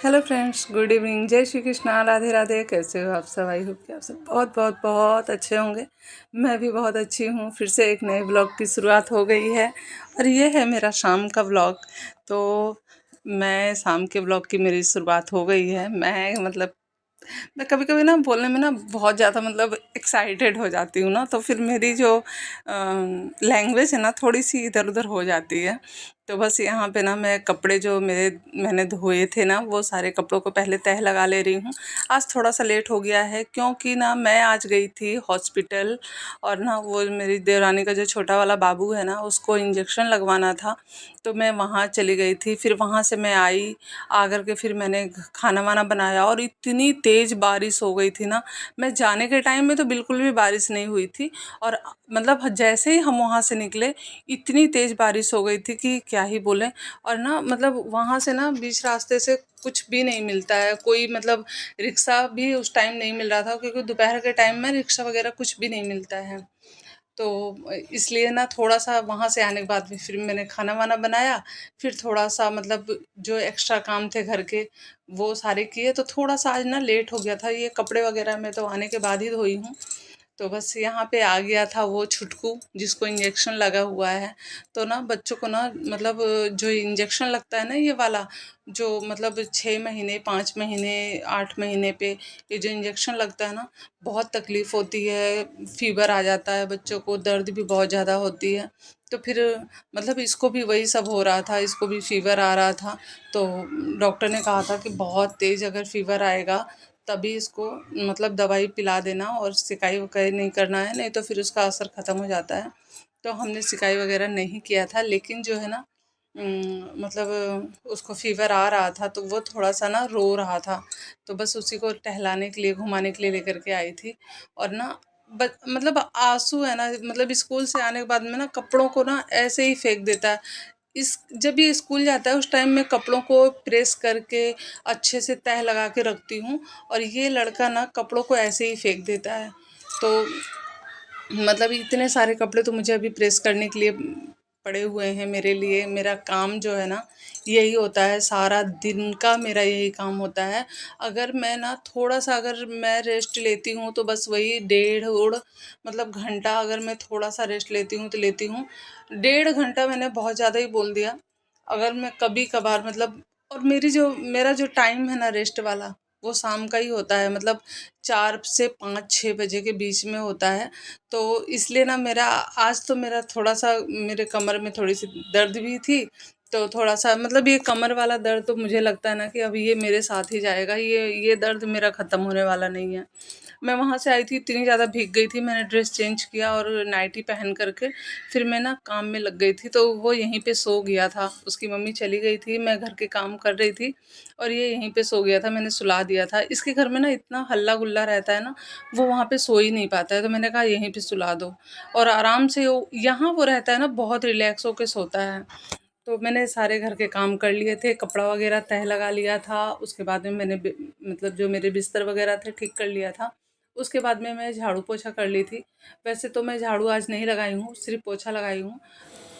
Hello friends, good evening. जय श्री कृष्णा, राधे राधे। कैसे हो आप सब? आई होप कि आप सब बहुत बहुत बहुत अच्छे होंगे। मैं भी बहुत अच्छी हूँ। फिर से एक नए ब्लॉग की शुरुआत हो गई है और ये है मेरा शाम का ब्लॉग। तो मैं शाम के ब्लॉग की मेरी शुरुआत हो गई है। मैं कभी कभी ना बोलने में ना बहुत ज़्यादा एक्साइटेड हो जाती हूँ ना, तो फिर मेरी जो लैंग्वेज है ना थोड़ी सी इधर उधर हो जाती है। तो बस यहाँ पे ना मैं कपड़े जो मैंने धोए थे ना, वो सारे कपड़ों को पहले तह लगा ले रही हूँ। आज थोड़ा सा लेट हो गया है क्योंकि ना मैं आज गई थी हॉस्पिटल और ना वो मेरी देवरानी का जो छोटा वाला बाबू है ना, उसको इंजेक्शन लगवाना था। तो मैं वहाँ चली गई थी। फिर वहाँ से मैं आई, आकर के फिर मैंने खाना वाना बनाया और इतनी तेज़ बारिश हो गई थी ना। मैं जाने के टाइम में तो बिल्कुल भी बारिश नहीं हुई थी और जैसे ही हम वहाँ से निकले इतनी तेज़ बारिश हो गई थी कि क्या ही बोलें। और ना वहाँ से ना बीच रास्ते से कुछ भी नहीं मिलता है, कोई रिक्शा भी उस टाइम नहीं मिल रहा था क्योंकि दोपहर के टाइम में रिक्शा वगैरह कुछ भी नहीं मिलता है। तो इसलिए ना थोड़ा सा वहाँ से आने के बाद भी फिर मैंने खाना वाना बनाया। फिर थोड़ा सा जो एक्स्ट्रा काम थे घर के वो सारे किए, तो थोड़ा सा आज ना लेट हो गया था। ये कपड़े वगैरह मैं तो आने के बाद ही धोई हूँ। तो बस यहाँ पे आ गया था वो छुटकू जिसको इंजेक्शन लगा हुआ है। तो ना बच्चों को ना जो इंजेक्शन लगता है ना, ये वाला जो 6 महीने 5 महीने 8 महीने पे ये जो इंजेक्शन लगता है ना, बहुत तकलीफ़ होती है। फीवर आ जाता है बच्चों को, दर्द भी बहुत ज़्यादा होती है। तो फिर इसको भी वही सब हो रहा था, इसको भी फीवर आ रहा था। तो डॉक्टर ने कहा था कि बहुत तेज़ अगर फीवर आएगा तभी इसको दवाई पिला देना और सिकाई वकाई नहीं करना है, नहीं तो फिर उसका असर ख़त्म हो जाता है। तो हमने सिकाई वगैरह नहीं किया था, लेकिन जो है ना उसको फीवर आ रहा था तो वो थोड़ा सा ना रो रहा था। तो बस उसी को टहलाने के लिए घुमाने के लिए लेकर के आई थी। और ना आंसू है ना, स्कूल से आने के बाद में ना कपड़ों को ना ऐसे ही फेंक देता है। इस जब ये स्कूल जाता है उस टाइम मैं कपड़ों को प्रेस करके अच्छे से तह लगा के रखती हूँ और ये लड़का ना कपड़ों को ऐसे ही फेंक देता है। तो इतने सारे कपड़े तो मुझे अभी प्रेस करने के लिए पड़े हुए हैं मेरे लिए। मेरा काम जो है ना यही होता है, सारा दिन का मेरा यही काम होता है। अगर मैं ना थोड़ा सा अगर मैं रेस्ट लेती हूँ तो बस वही डेढ़ ओढ़ घंटा, अगर मैं थोड़ा सा रेस्ट लेती हूँ तो लेती हूँ। 1.5 घंटा मैंने बहुत ज़्यादा ही बोल दिया। अगर मैं कभी कभार और मेरा जो टाइम है ना रेस्ट वाला, वो शाम का ही होता है। 4 से 5-6 बजे के बीच में होता है। तो इसलिए ना मेरा आज तो मेरा थोड़ा सा मेरे कमर में थोड़ी सी दर्द भी थी। तो थोड़ा सा ये कमर वाला दर्द तो मुझे लगता है ना कि अभी ये मेरे साथ ही जाएगा, ये दर्द मेरा ख़त्म होने वाला नहीं है। मैं वहाँ से आई थी, इतनी ज़्यादा भीग गई थी, मैंने ड्रेस चेंज किया और नाइटी पहन करके फिर मैं ना काम में लग गई थी। तो वो यहीं पे सो गया था, उसकी मम्मी चली गई थी, मैं घर के काम कर रही थी और ये यहीं पे सो गया था। मैंने सुला दिया था। इसके घर में ना इतना हल्ला गुल्ला रहता है ना, वो वहाँ पे सो ही नहीं पाता है। तो मैंने कहा यहीं पे सुला दो और आराम से यहाँ वो रहता है ना, बहुत रिलैक्स होके सोता है। तो मैंने सारे घर के काम कर लिए थे, कपड़ा वगैरह तह लगा लिया था। उसके बाद में मैंने जो मेरे बिस्तर वगैरह थे ठीक कर लिया था। उसके बाद में मैं झाड़ू पोछा कर ली थी। वैसे तो मैं झाड़ू आज नहीं लगाई हूँ, सिर्फ पोछा लगाई हूँ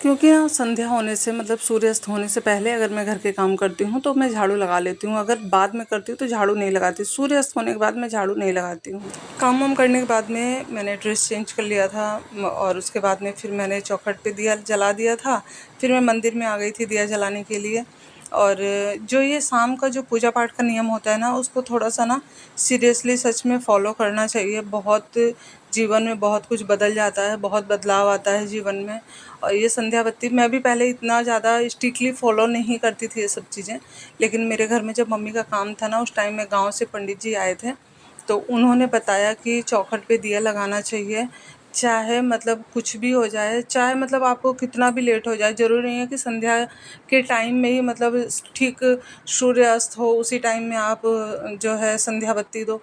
क्योंकि ना संध्या होने से सूर्यास्त होने से पहले अगर मैं घर के काम करती हूँ तो मैं झाड़ू लगा लेती हूँ। अगर बाद में करती हूँ तो झाड़ू नहीं लगाती। सूर्यास्त होने के बाद मैं झाड़ू नहीं लगाती हूँ। काम वाम करने के बाद में मैंने ड्रेस चेंज कर लिया था और उसके बाद में फिर मैंने चौखट पे दिया जला दिया था। फिर मैं मंदिर में आ गई थी दिया जलाने के लिए। और जो ये शाम का जो पूजा पाठ का नियम होता है ना, उसको थोड़ा सा ना सीरियसली सच में फॉलो करना चाहिए। बहुत जीवन में बहुत कुछ बदल जाता है, बहुत बदलाव आता है जीवन में। और ये संध्या बत्ती मैं भी पहले इतना ज़्यादा स्ट्रिक्टली फॉलो नहीं करती थी ये सब चीज़ें, लेकिन मेरे घर में जब मम्मी का काम था ना, उस टाइम में गांव से पंडित जी आए थे। तो उन्होंने बताया कि चौखट पे दिया लगाना चाहिए, चाहे कुछ भी हो जाए, चाहे आपको कितना भी लेट हो जाए। ज़रूरी नहीं है कि संध्या के टाइम में ही ठीक सूर्यास्त हो उसी टाइम में आप जो है संध्या बत्ती दो।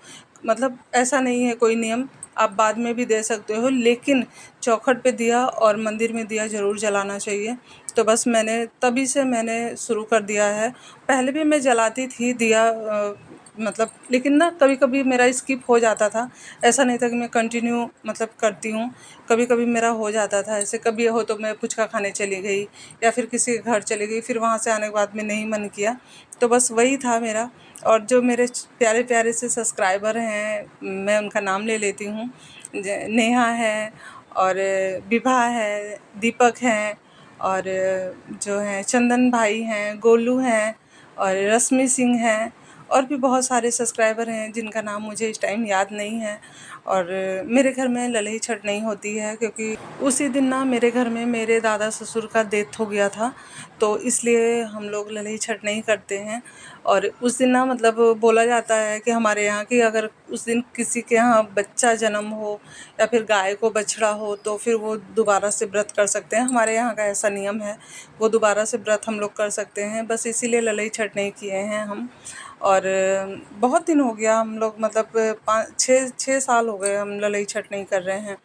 ऐसा नहीं है कोई नियम, आप बाद में भी दे सकते हो, लेकिन चौखट पे दिया और मंदिर में दिया ज़रूर जलाना चाहिए। तो बस मैंने तभी से मैंने शुरू कर दिया है। पहले भी मैं जलाती थी दिया मतलब लेकिन ना कभी कभी मेरा स्किप हो जाता था। ऐसा नहीं था कि मैं कंटिन्यू मतलब करती हूँ, कभी कभी मेरा हो जाता था ऐसे। कभी हो तो मैं पुचका खाने चली गई या फिर किसी के घर चली गई, फिर वहाँ से आने के बाद में नहीं मन किया। तो बस वही था मेरा। और जो मेरे प्यारे प्यारे से सब्सक्राइबर हैं, मैं उनका नाम ले लेती हूँ। नेहा है, और विभा है, दीपक हैं, और जो हैं चंदन भाई हैं, गोलू हैं, और रश्मि सिंह हैं, और भी बहुत सारे सब्सक्राइबर हैं जिनका नाम मुझे इस टाइम याद नहीं है। और मेरे घर में ललई छठ नहीं होती है, क्योंकि उसी दिन ना मेरे घर में मेरे दादा ससुर का डेथ हो गया था, तो इसलिए हम लोग ललई छठ नहीं करते हैं। और उस दिन ना मतलब बोला जाता है कि हमारे यहाँ कि अगर उस दिन किसी के यहाँ बच्चा जन्म हो या फिर गाय को बछड़ा हो तो फिर वो दोबारा से व्रत कर सकते हैं। हमारे यहाँ का ऐसा नियम है, वो दोबारा से व्रत हम लोग कर सकते हैं। बस इसीलिए ललई छठ नहीं किए हैं हम। और बहुत दिन हो गया, हम लोग मतलब 5-6 साल हो गए हम ललई छठ नहीं कर रहे हैं।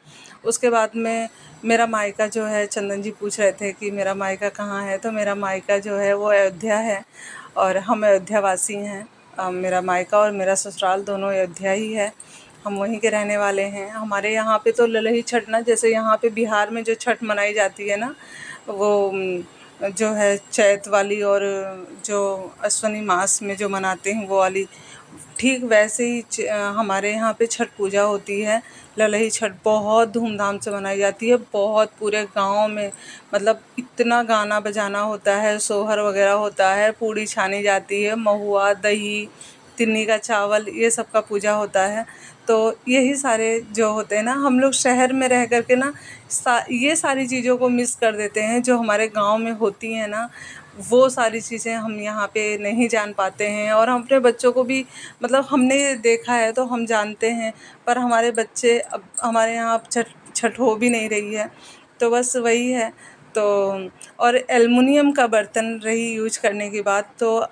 उसके बाद में मेरा मायका जो है, चंदन जी पूछ रहे थे कि मेरा मायका कहाँ है, तो मेरा मायका जो है वो अयोध्या है, और हम अयोध्या वासी हैं। मेरा मायका और मेरा ससुराल दोनों अयोध्या ही है, हम वहीं के रहने वाले हैं। हमारे यहाँ पे तो ललई छठ ना, जैसे यहाँ पे बिहार में जो छठ मनाई जाती है ना, वो जो है चैत वाली, और जो अश्विनी मास में जो मनाते हैं वो वाली, ठीक वैसे ही हमारे यहाँ पे छठ पूजा होती है। ललई छठ बहुत धूमधाम से मनाई जाती है, बहुत पूरे गांव में, मतलब इतना गाना बजाना होता है, सोहर वगैरह होता है, पूड़ी छानी जाती है, महुआ, दही, तिन्नी का चावल, ये सब का पूजा होता है। तो यही सारे जो होते हैं ना, हम लोग शहर में रह कर के ना ये सारी चीज़ों को मिस कर देते हैं जो हमारे गांव में होती हैं ना। वो सारी चीज़ें हम यहाँ पे नहीं जान पाते हैं, और हम अपने बच्चों को भी मतलब हमने देखा है तो हम जानते हैं, पर हमारे बच्चे अब हमारे यहाँ अब छठ हो भी नहीं रही है। तो बस वही है। तो और एल्युमिनियम का बर्तन रही यूज करने की बात, तो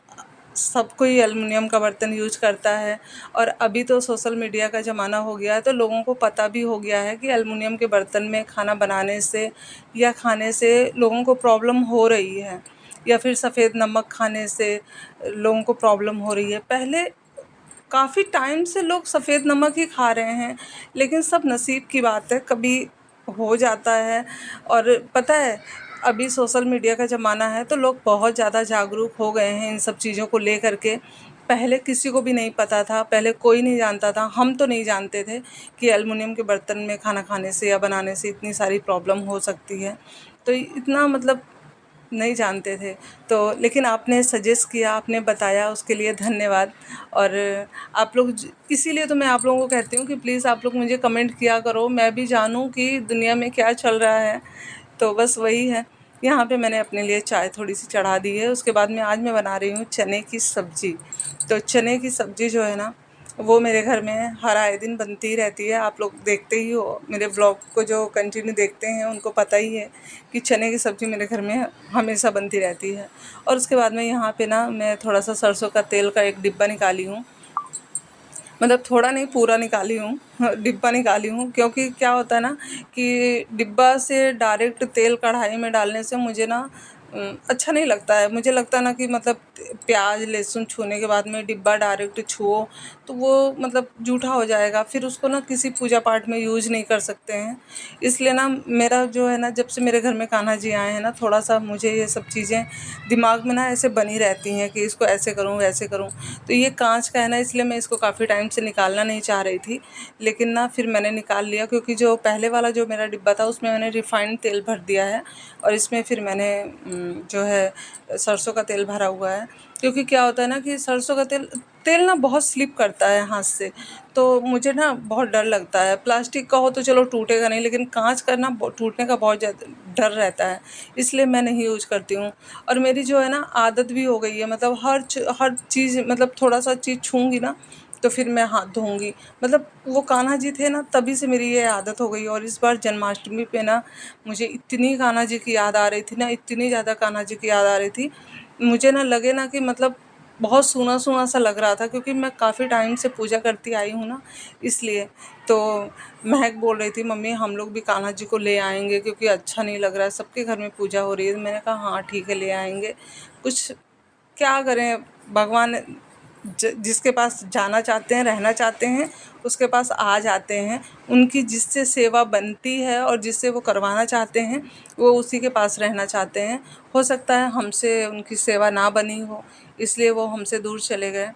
सब कोई एल्युमिनियम का बर्तन यूज करता है। और अभी तो सोशल मीडिया का ज़माना हो गया है, तो लोगों को पता भी हो गया है कि एल्युमिनियम के बर्तन में खाना बनाने से या खाने से लोगों को प्रॉब्लम हो रही है, या फिर सफ़ेद नमक खाने से लोगों को प्रॉब्लम हो रही है। पहले काफ़ी टाइम से लोग सफ़ेद नमक ही खा रहे हैं, लेकिन सब नसीब की बात है, कभी हो जाता है। और पता है, अभी सोशल मीडिया का ज़माना है तो लोग बहुत ज़्यादा जागरूक हो गए हैं इन सब चीज़ों को लेकर के। पहले किसी को भी नहीं पता था, पहले कोई नहीं जानता था, हम तो नहीं जानते थे कि एल्युमिनियम के बर्तन में खाना खाने से या बनाने से इतनी सारी प्रॉब्लम हो सकती है। तो इतना मतलब नहीं जानते थे। तो लेकिन आपने सजेस्ट किया, आपने बताया, उसके लिए धन्यवाद। और आप लोग इसीलिए तो मैं आप लोगों को कहती हूँ कि प्लीज़ आप लोग मुझे कमेंट किया करो, मैं भी जानूँ कि दुनिया में क्या चल रहा है। तो बस वही है। यहाँ पे मैंने अपने लिए चाय थोड़ी सी चढ़ा दी है। उसके बाद में आज मैं बना रही हूँ चने की सब्ज़ी। तो चने की सब्ज़ी जो है ना, वो मेरे घर में हर आए दिन बनती ही रहती है। आप लोग देखते ही हो, मेरे ब्लॉग को जो कंटिन्यू देखते हैं उनको पता ही है कि चने की सब्ज़ी मेरे घर में हमेशा बनती रहती है। और उसके बाद में यहाँ पे ना मैं थोड़ा सा सरसों का तेल का एक डिब्बा निकाली हूँ, मतलब थोड़ा नहीं, पूरा निकाली हूँ। डिब्बा निकाली हूँ, क्योंकि क्या होता है ना कि डिब्बा से डायरेक्ट तेल कढ़ाई में डालने से मुझे ना अच्छा नहीं लगता है। मुझे लगता है ना कि मतलब प्याज लहसुन छूने के बाद में डिब्बा डायरेक्ट छुओ तो वो मतलब जूठा हो जाएगा, फिर उसको ना किसी पूजा पाठ में यूज नहीं कर सकते हैं। इसलिए ना मेरा जो है ना, जब से मेरे घर में कान्हा जी आए हैं ना, थोड़ा सा मुझे ये सब चीज़ें दिमाग में ना ऐसे बनी रहती हैं कि इसको ऐसे करूँ वैसे करूँ। तो ये कांच का है ना, इसलिए मैं इसको काफ़ी टाइम से निकालना नहीं चाह रही थी, लेकिन ना फिर मैंने निकाल लिया, क्योंकि जो पहले वाला जो मेरा डिब्बा था उसमें मैंने रिफाइंड तेल भर दिया है, और इसमें फिर मैंने जो है सरसों का तेल भरा हुआ है। क्योंकि क्या होता है ना कि सरसों का तेल तेल ना बहुत स्लिप करता है हाथ से, तो मुझे ना बहुत डर लगता है। प्लास्टिक का हो तो चलो टूटेगा नहीं, लेकिन कांच का ना टूटने का बहुत ज़्यादा डर रहता है, इसलिए मैं नहीं यूज करती हूँ। और मेरी जो है ना आदत भी हो गई है, मतलब हर चीज़, मतलब थोड़ा सा चीज़ छूँगी ना तो फिर मैं हाथ धोऊंगी। मतलब वो कान्हा जी थे ना, तभी से मेरी ये आदत हो गई। और इस बार जन्माष्टमी पे ना मुझे इतनी कान्हा जी की याद आ रही थी ना, इतनी ज़्यादा कान्हा जी की याद आ रही थी, मुझे ना लगे ना कि मतलब बहुत सूना सूना सा लग रहा था, क्योंकि मैं काफ़ी टाइम से पूजा करती आई हूँ ना, इसलिए। तो महक बोल रही थी, मम्मी हम लोग भी कान्हा जी को ले आएंगे क्योंकि अच्छा नहीं लग रहा है, सबके घर में पूजा हो रही है। मैंने कहा हाँ ठीक है, ले आएंगे। कुछ क्या करें, भगवान जिसके पास जाना चाहते हैं, रहना चाहते हैं, उसके पास आ जाते हैं। उनकी जिससे सेवा बनती है और जिससे वो करवाना चाहते हैं, वो उसी के पास रहना चाहते हैं। हो सकता है हमसे उनकी सेवा ना बनी हो, इसलिए वो हमसे दूर चले गए।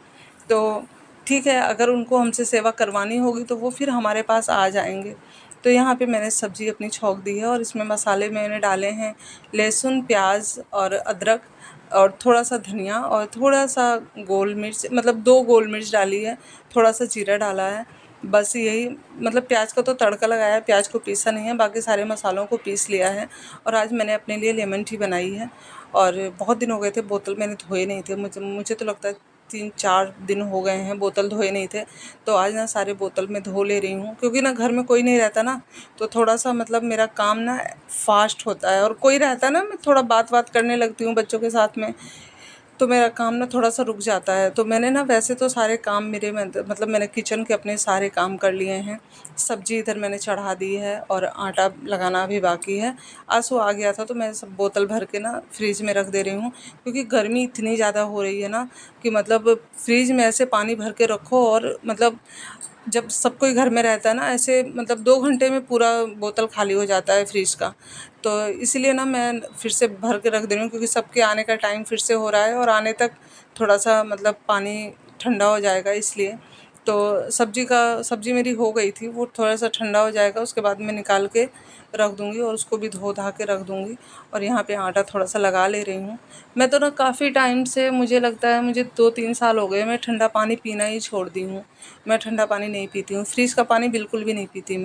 तो ठीक है, अगर उनको हमसे सेवा करवानी होगी तो वो फिर हमारे पास आ जाएंगे। तो यहाँ पे मैंने सब्ज़ी अपनी छौंक दी है और इसमें मसाले मैंने डाले हैं, लहसुन, प्याज और अदरक और थोड़ा सा धनिया और थोड़ा सा गोल मिर्च, मतलब 2 गोल मिर्च डाली है, थोड़ा सा जीरा डाला है। बस यही, मतलब प्याज का तो तड़का लगाया है, प्याज को पीसा नहीं है, बाकी सारे मसालों को पीस लिया है। और आज मैंने अपने लिए लेमन टी बनाई है। और बहुत दिन हो गए थे, बोतल मैंने धोए नहीं थे। मुझे तो लगता है 3-4 दिन हो गए हैं बोतल धोए नहीं थे। तो आज ना सारे बोतल में धो ले रही हूँ, क्योंकि ना घर में कोई नहीं रहता ना, तो थोड़ा सा मतलब मेरा काम ना फास्ट होता है। और कोई रहता है ना, मैं थोड़ा बात बात करने लगती हूँ बच्चों के साथ में, तो मेरा काम ना थोड़ा सा रुक जाता है। तो मैंने ना वैसे तो सारे काम मेरे में, मतलब मैंने किचन के अपने सारे काम कर लिए हैं। सब्जी इधर मैंने चढ़ा दी है और आटा लगाना अभी बाकी है। आंसू आ गया था तो मैं सब बोतल भर के ना फ्रिज में रख दे रही हूँ, क्योंकि गर्मी इतनी ज़्यादा हो रही है ना कि मतलब फ्रिज में ऐसे पानी भर के रखो, और मतलब जब सब कोई घर में रहता है ना, ऐसे मतलब 2 घंटे में पूरा बोतल खाली हो जाता है फ्रिज का। तो इसीलिए ना मैं फिर से भर के रख दे रही हूँ, क्योंकि सबके आने का टाइम फिर से हो रहा है और आने तक थोड़ा सा मतलब पानी ठंडा हो जाएगा इसलिए। तो सब्ज़ी मेरी हो गई थी, वो थोड़ा सा ठंडा हो जाएगा, उसके बाद मैं निकाल के रख दूँगी और उसको भी धो धा के रख दूँगी। और यहाँ पे आटा थोड़ा सा लगा ले रही हूँ। मैं तो ना काफ़ी टाइम से, मुझे लगता है मुझे 2-3 साल हो गए, मैं ठंडा पानी पीना ही छोड़ दी हूँ। मैं ठंडा पानी नहीं पीती हूँ, फ्रिज का पानी बिल्कुल भी नहीं पीती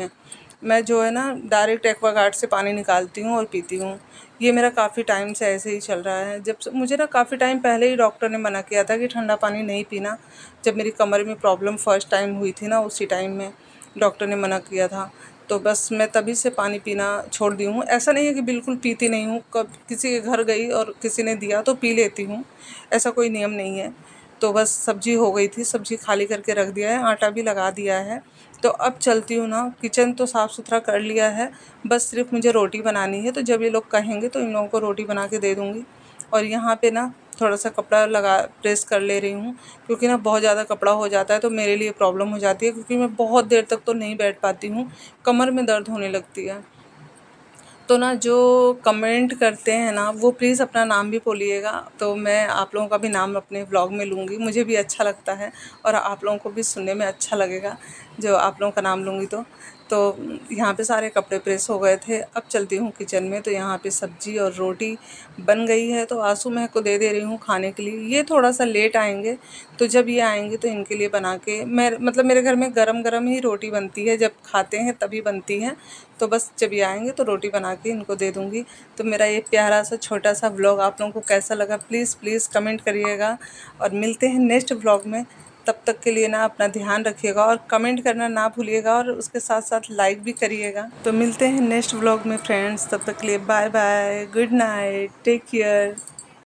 मैं जो है ना डायरेक्ट एक्वागार्ड से पानी निकालती हूँ और पीती हूँ। ये मेरा काफ़ी टाइम से ऐसे ही चल रहा है। जब से मुझे ना काफ़ी टाइम पहले ही डॉक्टर ने मना किया था कि ठंडा पानी नहीं पीना। जब मेरी कमर में प्रॉब्लम फर्स्ट टाइम हुई थी ना, उसी टाइम में डॉक्टर ने मना किया था। तो बस मैं तभी से पानी पीना छोड़ दी हूँ। ऐसा नहीं है कि बिल्कुल पीती नहीं हूँ, कब किसी के घर गई और किसी ने दिया तो पी लेती हूँ, ऐसा कोई नियम नहीं है। तो बस सब्ज़ी हो गई थी, सब्ज़ी खाली करके रख दिया है, आटा भी लगा दिया है। तो अब चलती हूँ ना, किचन तो साफ़ सुथरा कर लिया है, बस सिर्फ मुझे रोटी बनानी है। तो जब ये लोग कहेंगे तो इन लोगों को रोटी बना के दे दूँगी। और यहाँ पे ना थोड़ा सा कपड़ा लगा प्रेस कर ले रही हूँ, क्योंकि ना बहुत ज़्यादा कपड़ा हो जाता है तो मेरे लिए प्रॉब्लम हो जाती है, क्योंकि मैं बहुत देर तक तो नहीं बैठ पाती हूँ, कमर में दर्द होने लगती है। तो ना जो कमेंट करते हैं ना, वो प्लीज़ अपना नाम भी बोलिएगा, तो मैं आप लोगों का भी नाम अपने व्लॉग में लूँगी। मुझे भी अच्छा लगता है और आप लोगों को भी सुनने में अच्छा लगेगा जो आप लोगों का नाम लूँगी तो यहाँ पे सारे कपड़े प्रेस हो गए थे। अब चलती हूँ किचन में, तो यहाँ पे सब्ज़ी और रोटी बन गई है, तो आंसू महक को दे रही हूँ खाने के लिए। ये थोड़ा सा लेट आएंगे, तो जब ये आएंगे तो इनके लिए बना के, मैं मतलब मेरे घर में गरम गरम ही रोटी बनती है, जब खाते हैं तभी बनती है। तो बस जब ये आएंगे तो रोटी बना के इनको दे दूँगी। तो मेरा ये प्यारा सा छोटा सा व्लॉग आप लोगों को कैसा लगा, प्लीज़ प्लीज़ कमेंट करिएगा। और मिलते हैं नेक्स्ट व्लॉग में। तब तक के लिए ना अपना ध्यान रखिएगा और कमेंट करना ना भूलिएगा, और उसके साथ साथ लाइक भी करिएगा। तो मिलते हैं नेक्स्ट व्लॉग में फ्रेंड्स, तब तक के लिए bye bye, good night, take care.